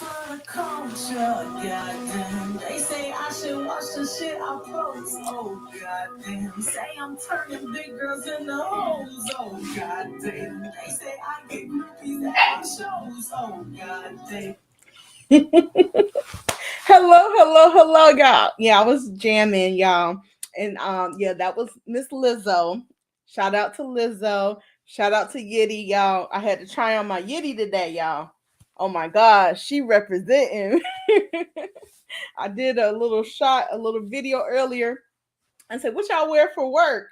for the culture, goddamn. They say I should watch the shit I post, oh goddamn. Say I'm turning big girls into hoes, oh goddamn. They say I get groupies at my shows, oh goddamn. Hello, y'all. Yeah, I was jamming, y'all. And yeah, that was Miss Lizzo. Shout out to Lizzo. Shout out to Yitty, y'all. I had to try on my Yitty today, y'all. Oh my gosh, she representing. I did a little video earlier. I said, "What y'all wear for work?"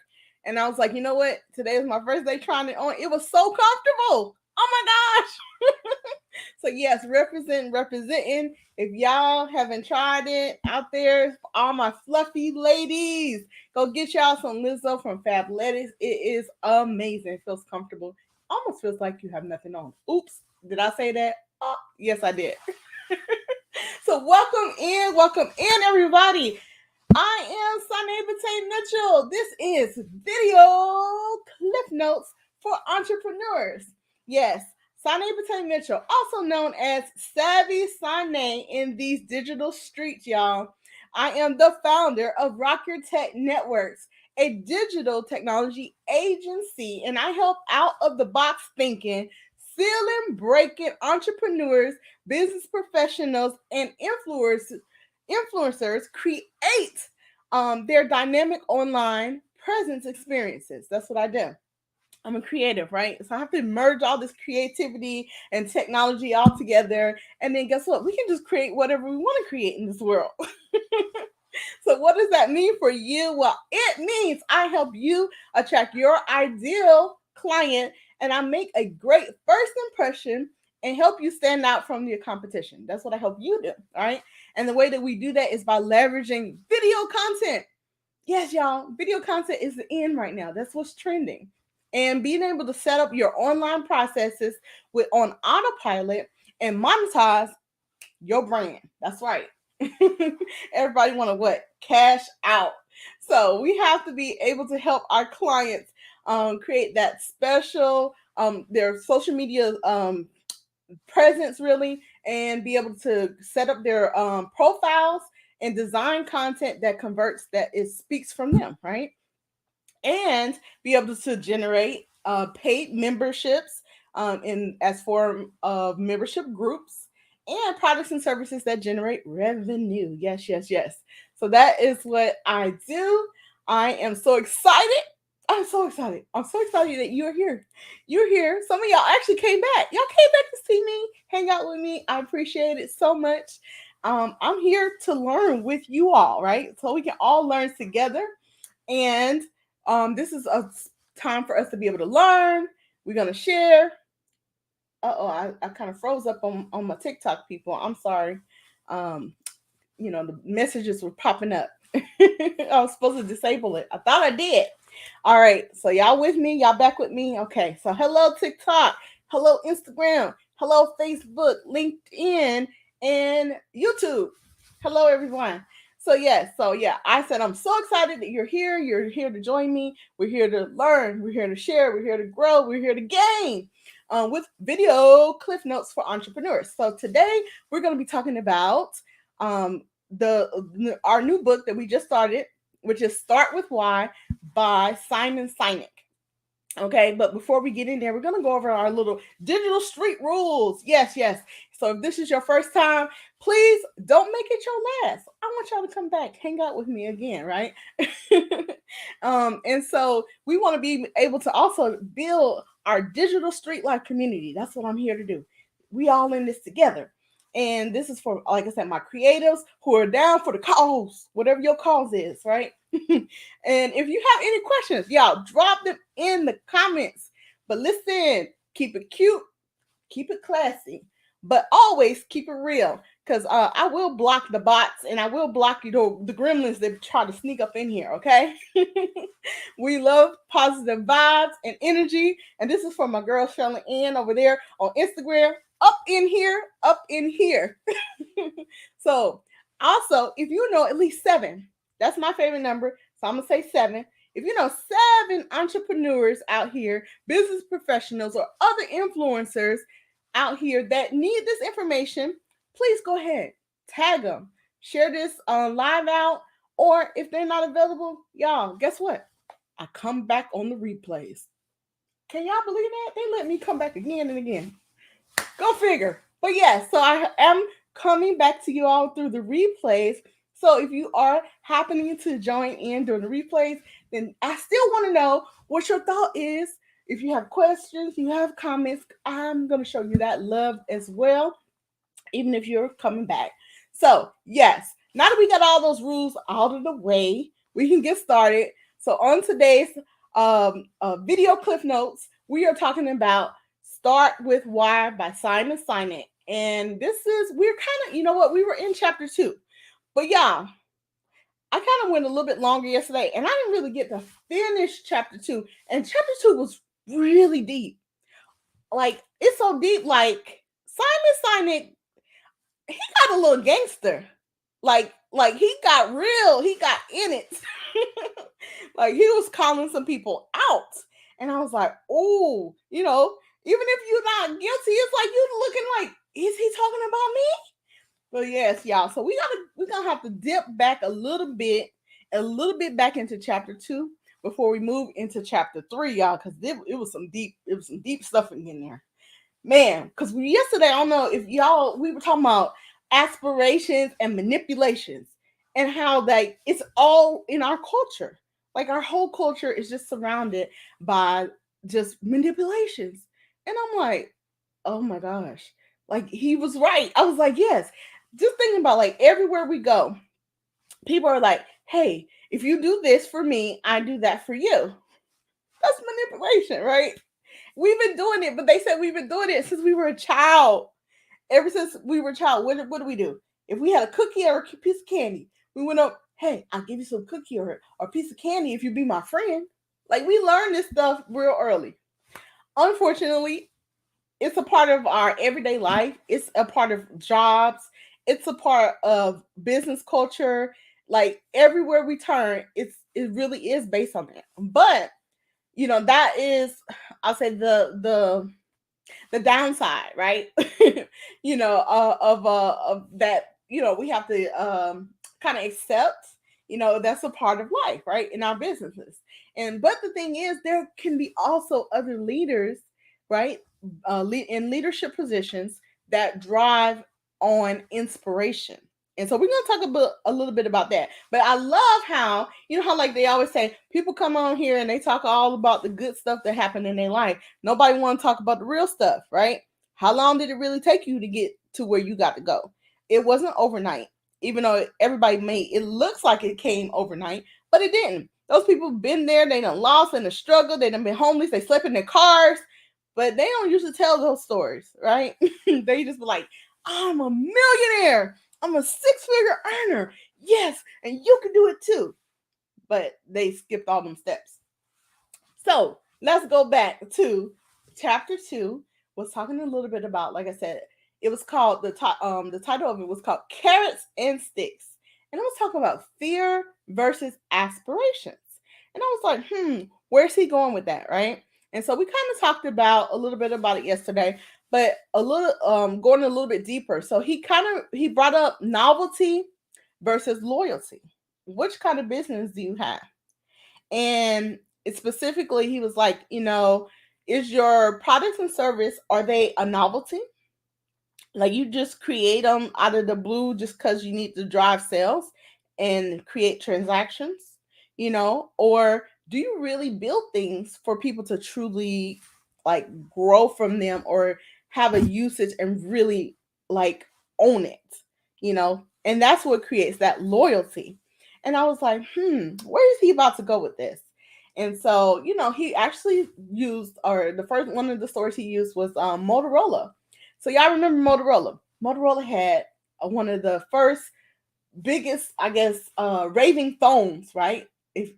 And I was like, you know what? Today is my first day trying it on. It was so comfortable. Oh my gosh. So yes, representing. If y'all haven't tried it out there, all my fluffy ladies, go get y'all some Lizzo from Fabletics. It is amazing. It feels comfortable. Almost feels like you have nothing on. Oops, did I say that? Oh, yes, I did. So welcome in, everybody. I am Sunny Mitchell. This is Video Cliff Notes for Entrepreneurs. Yes, Sane Mitchell, also known as Savvy Sane in these digital streets, y'all. I am the founder of Rock Your Tech Networks, a digital technology agency, and I help out of the box thinking, ceiling breaking entrepreneurs, business professionals, and influencers create their dynamic online presence experiences. That's what I do. I'm a creative, right? So I have to merge all this creativity and technology all together. And then guess what? We can just create whatever we want to create in this world. So what does that mean for you? Well, it means I help you attract your ideal client and I make a great first impression and help you stand out from your competition. That's what I help you do, all right? And the way that we do that is by leveraging video content. Yes, y'all, video content is the in right now. That's what's trending. And being able to set up your online processes with on autopilot and monetize your brand. That's right. Everybody want to what? Cash out. So we have to be able to help our clients create that special their social media presence really, and be able to set up their profiles and design content that converts, that it speaks from them, right? And be able to generate paid memberships in as form of membership groups and products and services that generate revenue. Yes, yes, yes. So that is what I do. I am so excited. I'm so excited. I'm so excited that you're here. You're here. Some of y'all actually came back. Y'all came back to see me, hang out with me. I appreciate it so much. I'm here to learn with you all, right? So we can all learn together. And this is a time for us to be able to learn. We're gonna share. I kind of froze up on my TikTok people. I'm sorry. Um, the messages were popping up. I was supposed to disable it. I thought I did. All right. So y'all with me? Y'all back with me? Okay. So hello TikTok. Hello Instagram. Hello Facebook, LinkedIn, and YouTube. Hello everyone. So yeah, I said I'm so excited that you're here. You're here to join me. We're here to learn. We're here to share. We're here to grow. We're here to gain with video cliff notes for entrepreneurs. So today we're going to be talking about um, our new book that we just started, which is Start with Why by Simon Sinek. Okay, but before we get in there, we're going to go over our little digital street rules. Yes, yes. So if this is your first time, please don't make it your last. I want y'all to come back, hang out with me again, right? And so we want to be able to also build our digital street life community. That's what I'm here to do. We all in this together. And this is for, like I said, my creatives who are down for the cause, whatever your cause is, right? And if you have any questions, y'all drop them in the comments. But listen, keep it cute, keep it classy, but always keep it real. Because I will block the bots and I will block the gremlins that try to sneak up in here, okay? We love positive vibes and energy. And this is for my girl Shirley Ann over there on Instagram. Up in here, up in here. So also, if you know at least 7, that's my favorite number. So I'm going to say 7. If you know 7 entrepreneurs out here, business professionals, or other influencers out here that need this information, please go ahead, tag them, share this live out, or if they're not available, y'all, guess what? I come back on the replays. Can y'all believe that? They let me come back again and again. Go figure. But yeah, so I am coming back to you all through the replays. So if you are happening to join in during the replays, then I still want to know what your thought is. If you have questions, you have comments, I'm going to show you that love as well, even if you're coming back. So, yes, now that we got all those rules out of the way, we can get started. So, on today's video cliff notes, we are talking about Start with Why by Sinek. And we're kind of, you know what, we were in chapter 2. But y'all, I kind of went a little bit longer yesterday, and I didn't really get to finish chapter 2. And chapter 2 was really deep. Like, it's so deep, like, Sinek, he got a little gangster. Like he got real. He got in it. Like he was calling some people out. And I was like, oh, even if you're not guilty, it's like you looking like, is he talking about me? But yes, y'all. So we're gonna have to dip back a little bit back into chapter 2 before we move into chapter 3, y'all, because it was some deep stuff in there. Man, because yesterday, I don't know if we were talking about aspirations and manipulations and how like it's all in our culture. Like our whole culture is just surrounded by just manipulations. And I'm like, oh my gosh. Like he was right. I was like, yes. Just thinking about like everywhere we go, people are like, hey, if you do this for me, I do that for you. That's manipulation, right? We've been doing it, but they said we've been doing it since we were a child. Ever since we were a child, what do we do? If we had a cookie or a piece of candy, we went up, hey, I'll give you some cookie or a piece of candy if you be my friend. Like we learned this stuff real early. Unfortunately, it's a part of our everyday life. It's a part of jobs. It's a part of business culture. Like everywhere we turn, it really is based on that. But that is, I'll say the downside, right? Of that, we have to kind of accept, that's a part of life, right? In our businesses. But the thing is, there can be also other leaders, right? In leadership positions that drive on inspiration. And so we're going to talk a little bit about that. But I love how, how like they always say, people come on here and they talk all about the good stuff that happened in their life. Nobody want to talk about the real stuff, right? How long did it really take you to get to where you got to go? It wasn't overnight, even though everybody it looks like it came overnight, but it didn't. Those people been there, they done lost in the struggle, they done been homeless, they slept in their cars, but they don't usually tell those stories, right? They just be like, I'm a millionaire. I'm a 6-figure earner. Yes, and you can do it too. But they skipped all them steps. So let's go back to chapter 2. Was talking a little bit about, like I said, it was called the title of it was called Carrots and Sticks. And it was talking about fear versus aspirations. And I was like, where's he going with that, right? And so we kind of talked about a little bit about it yesterday, but a little going a little bit deeper. So he brought up novelty versus loyalty. Which kind of business do you have? And specifically, he was like, is your products and service, are they a novelty? Like you just create them out of the blue just because you need to drive sales and create transactions, or do you really build things for people to truly like grow from them or have a usage and really like own it, and that's what creates that loyalty. And I was like, where is he about to go with this? And so, he actually used, or the first one of the stories he used was Motorola. So y'all remember Motorola? Motorola had one of the first biggest, I guess, raving phones, right? If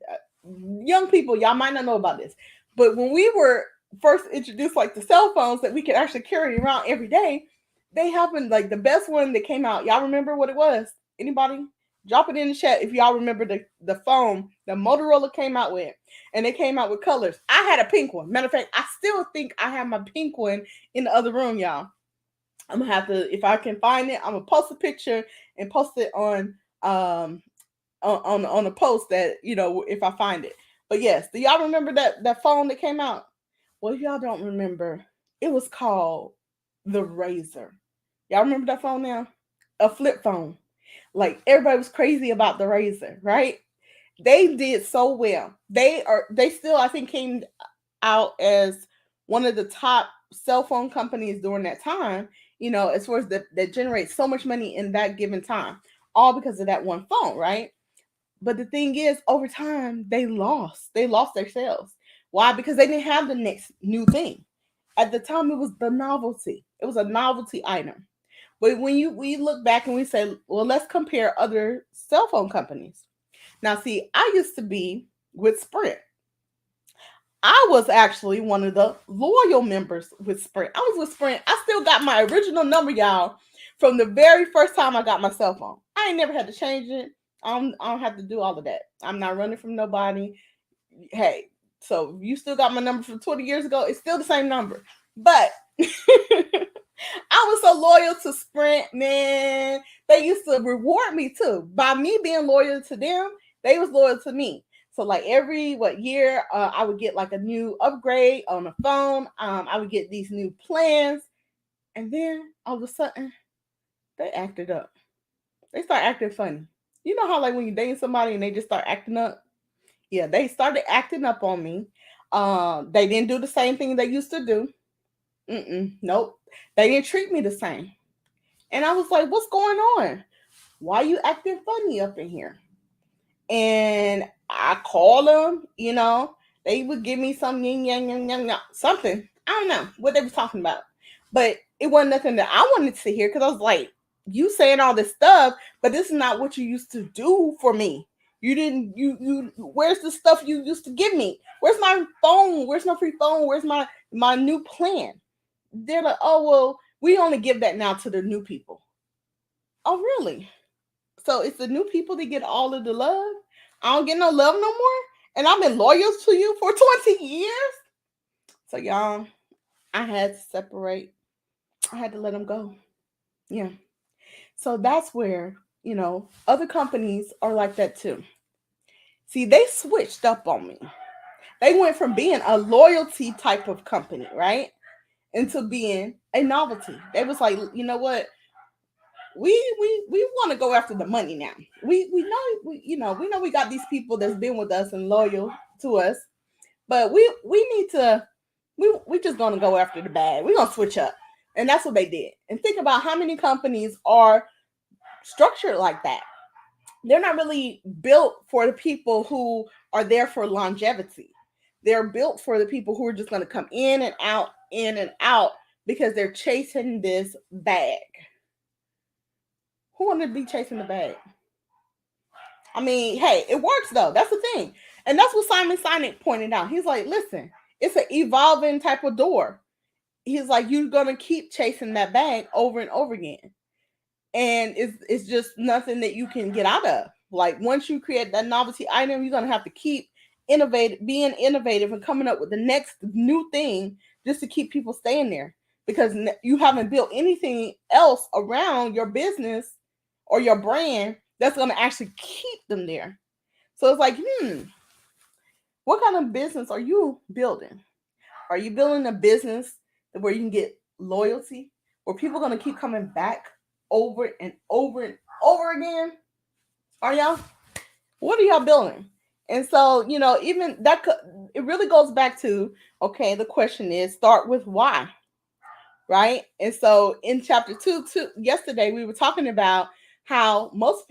young people, y'all might not know about this, but when we were first introduced, like the cell phones that we could actually carry around every day, they happened like the best one that came out. Y'all remember what it was? Anybody? Drop it in the chat if y'all remember the phone that Motorola came out with. And they came out with colors. I had a pink one. Matter of fact, I still think I have my pink one in the other room, y'all. I'm gonna have to, if I can find it, I'm gonna post a picture and post it on a post that, if I find it. But yes, do y'all remember that phone that came out? Well, if y'all don't remember, it was called the Razor. Y'all remember that phone now? A flip phone. Like everybody was crazy about the Razor, right? They did so well. They still, I think, came out as one of the top cell phone companies during that time, as far as that generates so much money in that given time, all because of that one phone, right? But the thing is, over time, they lost their sales. Why? Because they didn't have the next new thing. At the time, it was the novelty. It was a novelty item. But we look back and we say, well, let's compare other cell phone companies. Now, see, I used to be with Sprint. I was actually one of the loyal members with Sprint. I was with Sprint. I still got my original number, y'all, from the very first time I got my cell phone. I ain't never had to change it. I don't have to do all of that. I'm not running from nobody. Hey, so you still got my number from 20 years ago. It's still the same number. But I was so loyal to Sprint, man. They used to reward me too. By me being loyal to them, they was loyal to me. So like every year, I would get like a new upgrade on the phone. I would get these new plans, and then all of a sudden they acted up. They start acting funny. You know how like when you dating somebody and they just start acting up? Yeah, they started acting up on me. They didn't do the same thing they used to do. Nope. They didn't treat me the same. And I was like, what's going on? Why are you acting funny up in here? And I called them, they would give me some yin yang yang yang yang something. I don't know what they was talking about. But it wasn't nothing that I wanted to hear because I was like, you saying all this stuff, but this is not what you used to do for me. You didn't where's the stuff you used to give me? Where's my phone? Where's my free phone? Where's my new plan? They're like, oh well, we only give that now to the new people. Oh really? So it's the new people that get all of the love. I don't get no love no more. And I've been loyal to you for 20 years. So y'all, I had to separate. I had to let them go. Yeah. So that's where, other companies are like that too. See, they switched up on me. They went from being a loyalty type of company, right? Into being a novelty. They was like, you know what? We want to go after the money now. We know we know we got these people that's been with us and loyal to us, but we need to we just gonna go after the bag. We're gonna switch up, and that's what they did. And think about how many companies are structured like that. They're not really built for the people who are there for longevity. They're built for the people who are just gonna come in and out because they're chasing this bag. Who wanted to be chasing the bag? I mean, hey, it works though. That's the thing. And that's what Simon Sinek pointed out. He's like, listen, it's an evolving type of door. He's like, you're gonna keep chasing that bag over and over again. And it's just nothing that you can get out of. Like once you create that novelty item, you're gonna have to keep being innovative and coming up with the next new thing just to keep people staying there because you haven't built anything else around your business or your brand that's going to actually keep them there. So it's like, what kind of business are you building? Are you building a business where you can get loyalty, where people are going to keep coming back over and over and over again? Are y'all? What are y'all building? And so, even that, it really goes back to, okay, the question is start with why, right? And so in chapter two, yesterday, we were talking about how most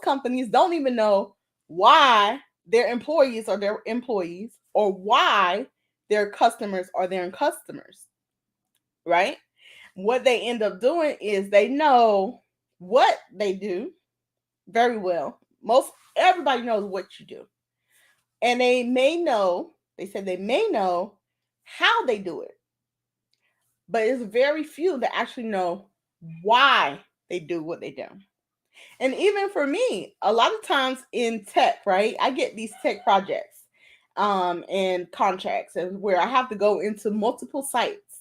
companies don't even know why their employees are their employees or why their customers are their customers, right? What they end up doing is they know what they do very well. Everybody knows what you do. And they said they may know how they do it, but it's very few that actually know why they do what they do. And even for me, a lot of times in tech, right, I get these tech projects and contracts and where I have to go into multiple sites.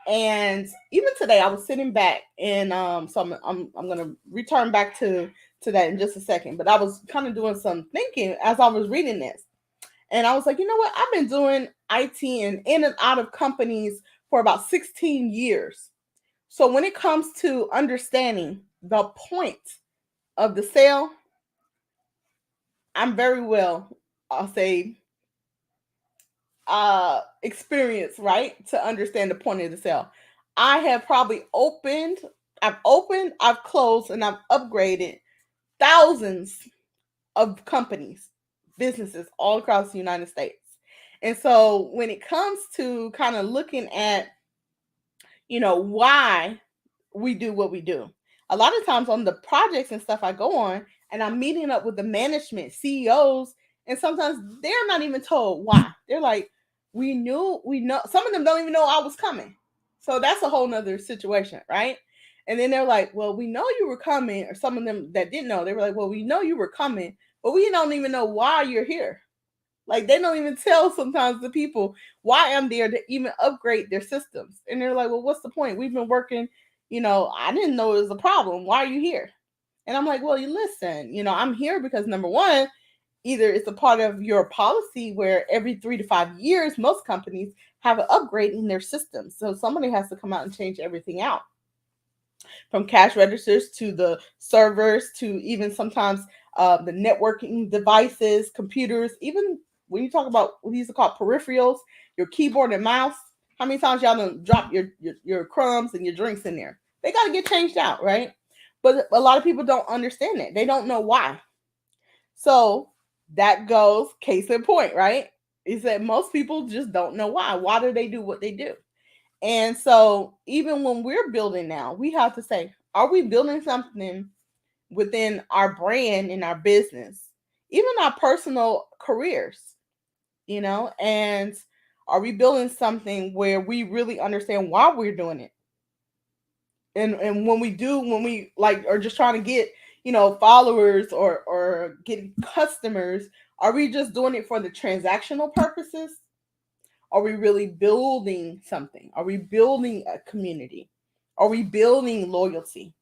And even today, I was sitting back, and so I'm gonna return back to that in just a second. But I was kind of doing some thinking as I was reading this, and I was like, you know what? I've been doing IT and in and out of companies for about 16 years. So when it comes to understanding the point of the sale, I'm very well, I'll say, experience, right, to understand the point of the sale. I have probably opened, I've closed, and I've upgraded thousands of companies, businesses all across the United States. And so when it comes to kind of looking at, why we do what we do. A lot of times on the projects and stuff I go on, and I'm meeting up with the management, CEOs, and sometimes they're not even told why. They're like, we know. Some of them don't even know I was coming. So that's a whole nother situation, right? And then they're like, well, we know you were coming, or some of them that didn't know, they were like, well, we know you were coming, but we don't even know why you're here. Like they don't even tell sometimes the people why I'm there to even upgrade their systems. And they're like, well, what's the point? We've been working, I didn't know it was a problem. Why are you here? And I'm like, well, you listen, I'm here because number one, either it's a part of your policy where every 3 to 5 years, most companies have an upgrade in their systems. So somebody has to come out and change everything out, from cash registers to the servers to even sometimes the networking devices, computers, even when you talk about what these are called peripherals, your keyboard and mouse. How many times y'all done drop your crumbs and your drinks in there? They got to get changed out, right? But a lot of people don't understand it. They don't know why. So that goes case in point, right? Is that most people just don't know why. Why do they do what they do? And so, even when we're building now, we have to say, are we building something within our brand and our business, even our personal careers, and are we building something where we really understand why we're doing it? And when we like are just trying to get, followers or get customers, are we just doing it for the transactional purposes? Are we really building something? Are we building a community? Are we building loyalty?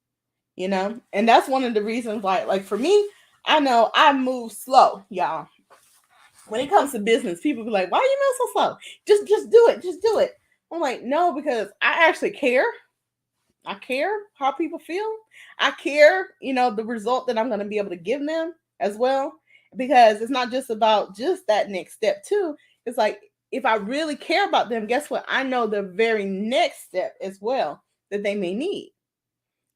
And that's one of the reasons why, like for me, I know I move slow, y'all. When it comes to business, people be like, "Why you move so slow? Just do it, just do it." I'm like, no, because I actually care. I care how people feel. I care, the result that I'm going to be able to give them as well. Because it's not just about just that next step, too. It's like, if I really care about them, guess what? I know the very next step as well that they may need.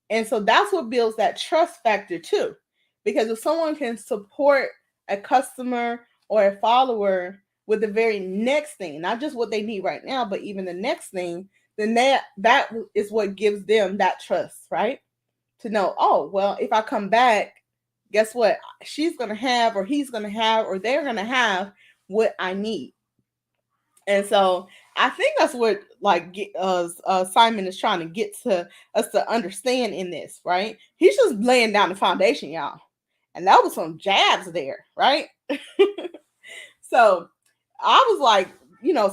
And so that's what builds that trust factor, too. Because if someone can support a customer or a follower with the very next thing, not just what they need right now, but even the next thing, then that is what gives them that trust, right? To know, oh, well, if I come back, guess what? She's going to have, or he's going to have, or they're going to have what I need. And so I think that's what Simon is trying to get to us to understand in this, right? He's just laying down the foundation, y'all. And that was some jabs there, right? So I was like,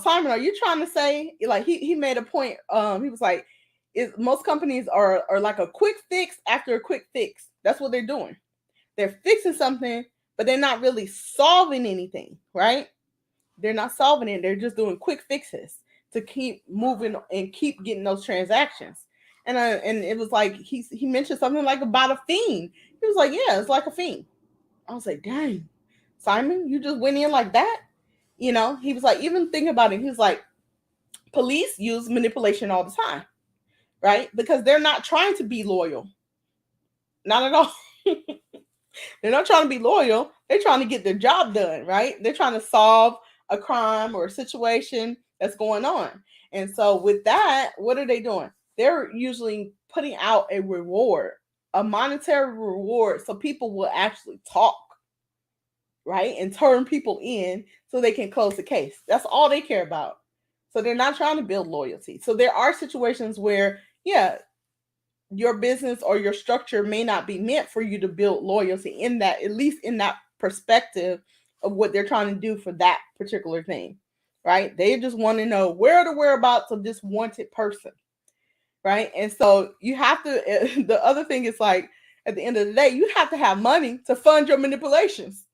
Simon, are you trying to say, like, he made a point? He was like, most companies are like a quick fix after a quick fix. That's what they're doing. They're fixing something, but they're not really solving anything, right? They're not solving it. They're just doing quick fixes to keep moving and keep getting those transactions. And it was like he mentioned something like about a fiend. He was like, yeah, it's like a fiend. I was like, dang, Simon, you just went in like that. He was like, even think about it. He was like, police use manipulation all the time, right? Because they're not trying to be loyal. Not at all. They're not trying to be loyal. They're trying to get their job done, right? They're trying to solve a crime or a situation that's going on. And so with that, what are they doing? They're usually putting out a reward, a monetary reward, so people will actually talk, right? And turn people in so they can close the case. That's all they care about. So they're not trying to build loyalty. So there are situations where, yeah, your business or your structure may not be meant for you to build loyalty in that, at least in that perspective of what they're trying to do for that particular thing, right? They just want to know where are the whereabouts of this wanted person. right? And so you have to, the other thing is like, at the end of the day, you have to have money to fund your manipulations,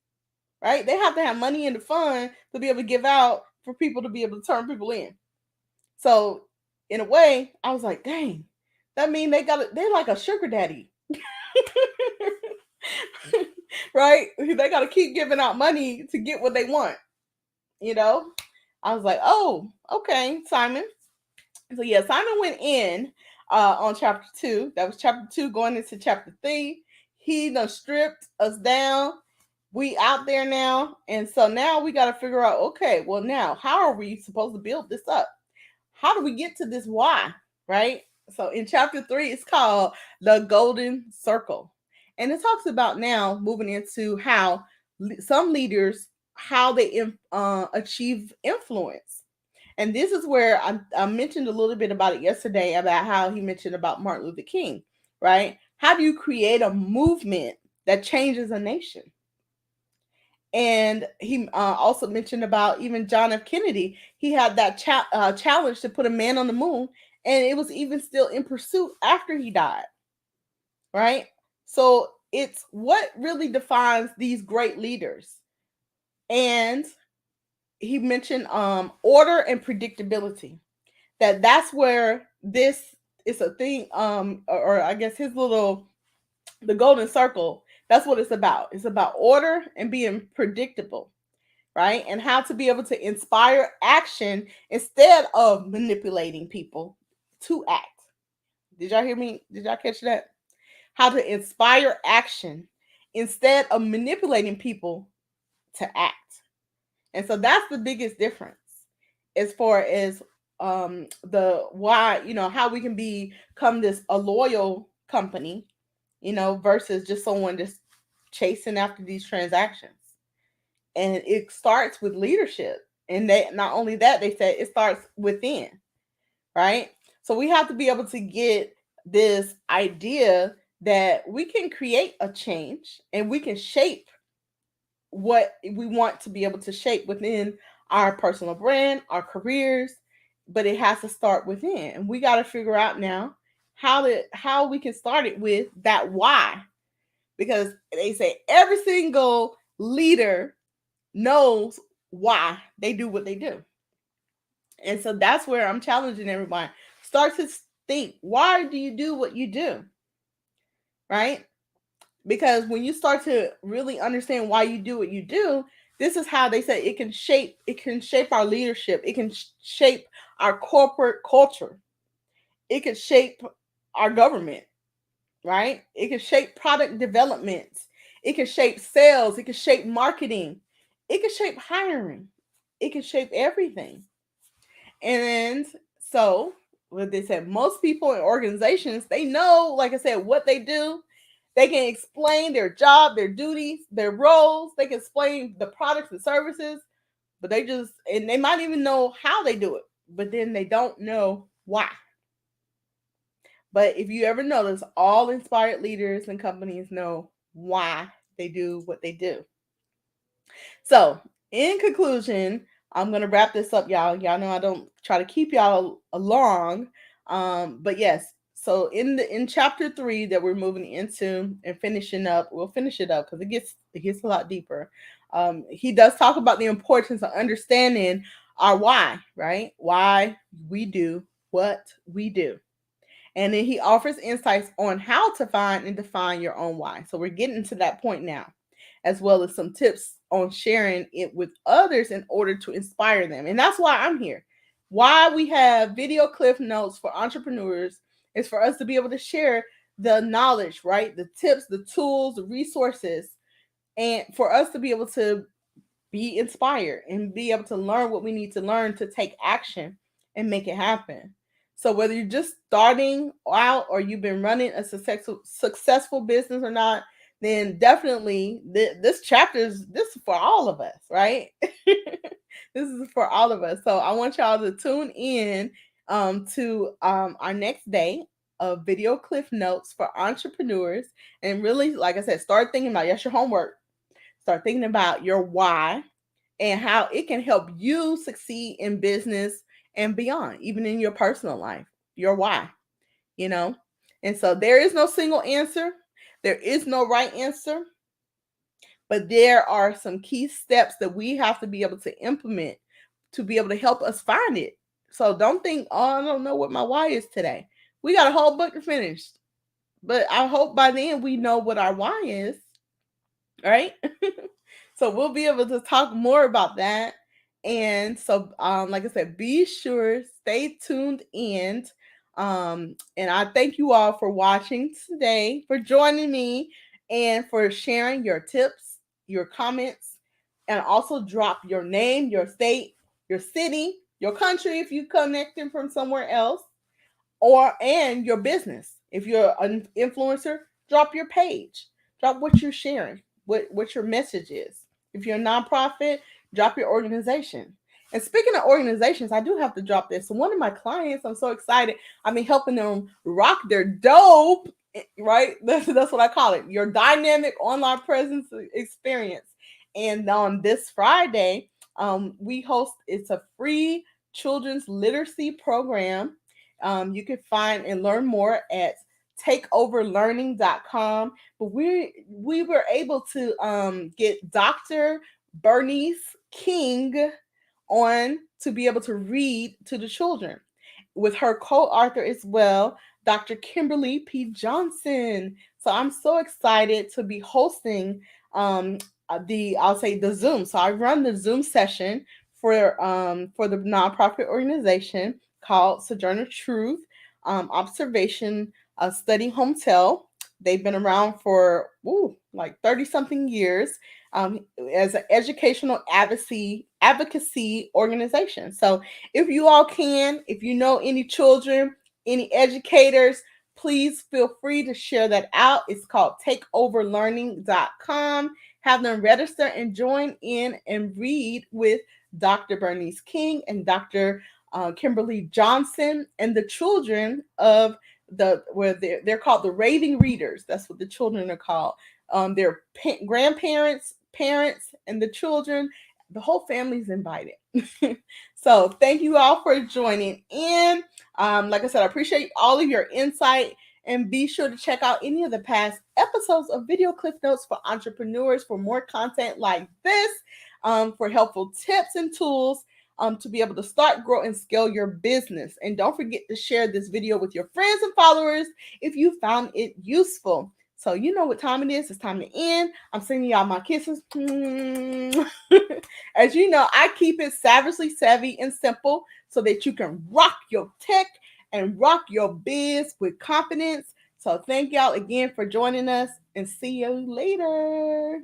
right? They have to have money in the fund to be able to give out for people to be able to turn people in. So in a way, I was like, dang, that mean they're like a sugar daddy. Right? They got to keep giving out money to get what they want, you know? I was like, oh, okay, Simon. So yeah, Simon went in on chapter 2. That was chapter 2 going into chapter 3. He done stripped us down. We out there now. And so now we got to figure out, okay, well now, how are we supposed to build this up? How do we get to this why, right? So in chapter 3, it's called the Golden Circle. And it talks about now moving into how some leaders, how they achieve influence. And this is where I mentioned a little bit about it yesterday about how he mentioned about Martin Luther King, right? How do you create a movement that changes a nation? And he also mentioned about even John F. Kennedy. He had that challenge to put a man on the moon, and it was even still in pursuit after he died, right? So it's what really defines these great leaders. And he mentioned order and predictability. That's where this is a thing, or I guess his little the golden circle. That's what it's about. It's about order and being predictable, right? And how to be able to inspire action instead of manipulating people to act. Did y'all hear me? Did y'all catch that? How to inspire action instead of manipulating people to act. And so that's the biggest difference as far as the why, how we can become this a loyal company, versus just someone just chasing after these transactions. And it starts with leadership. And they not only that, they said it starts within, right? So we have to be able to get this idea that we can create a change and we can shape what we want to be able to shape within our personal brand, our careers, but it has to start within. And we got to figure out now how we can start it with that why. Because they say every single leader knows why they do what they do. And so that's where I'm challenging everybody. Start to think, why do you do what you do? Right? Because when you start to really understand why you do what you do, this is how they say it can shape our leadership. It can shape our corporate culture. It can shape our government, right? It can shape product development. It can shape sales. It can shape marketing. It can shape hiring. It can shape everything. And so, what they said, most people in organizations, they know, like I said, what they do. They can explain their job, their duties, their roles. They can explain the products and services, but and they might even know how they do it, but then they don't know why. But if you ever notice, all inspired leaders and companies know why they do what they do. So, in conclusion, I'm gonna wrap this up, y'all. Y'all know I don't try to keep y'all along, but yes. So in chapter 3 that we're moving into and finishing up, we'll finish it up because it gets a lot deeper. He does talk about the importance of understanding our why, right? Why we do what we do. And then he offers insights on how to find and define your own why. So we're getting to that point now, as well as some tips on sharing it with others in order to inspire them. And that's why I'm here. Why we have video cliff notes for entrepreneurs is for us to be able to share the knowledge, right? The tips, the tools, the resources, and for us to be able to be inspired and be able to learn what we need to learn to take action and make it happen. So whether you're just starting out or you've been running a successful business or not, then definitely this chapter is for all of us, right? This is for all of us. So I want y'all to tune in to our next day of video cliff notes for entrepreneurs, and really, like I said, start thinking about, yes, your homework. Start thinking about your why and how it can help you succeed in business and beyond, even in your personal life. Your why. you know? And so there is no single answer, there is no right answer, but there are some key steps that we have to be able to implement to be able to help us find it. So don't think, oh, I don't know what my why is today. We got a whole book to finish, but I hope by then we know what our why is, right? So we'll be able to talk more about that. And so, like I said, be sure, stay tuned in. And I thank you all for watching today, for joining me, and for sharing your tips, your comments, and also drop your name, your state, your city, your country if you connecting from somewhere else, and your business. If you're an influencer, drop your page, drop what you're sharing, what your message is. If you're a nonprofit, drop your organization. And speaking of organizations, I do have to drop this. So one of my clients, I'm so excited. I've been helping them rock their dope, right? That's what I call it. Your dynamic online presence experience. And on this Friday, we host, it's a free children's literacy program. You can find and learn more at takeoverlearning.com. But we were able to get Dr. Bernice King on to be able to read to the children with her co-author as well, Dr. Kimberly P. Johnson. So I'm so excited to be hosting I'll say the Zoom. So I run the Zoom session for the nonprofit organization called Sojourner Truth Observation Study Hotel. They've been around for like 30 something years um, as an educational advocacy organization. So if you all can, if you know any children, any educators, please feel free to share that out. It's called takeoverlearning.com. Have them register and join in and read with Dr. Bernice King and Dr. Kimberly Johnson and the children of where they're called the raving readers. That's what the children are called. Their grandparents, parents, and the children. The whole family's invited. So thank you all for joining in. Like I said, I appreciate all of your insight. And be sure to check out any of the past episodes of Video Cliff Notes for Entrepreneurs for more content like this, for helpful tips and tools to be able to start, grow, and scale your business. And don't forget to share this video with your friends and followers if you found it useful. So you know what time it is. It's time to end. I'm sending y'all my kisses. As you know, I keep it savagely savvy and simple so that you can rock your tech and rock your biz with confidence. So thank y'all again for joining us and see you later.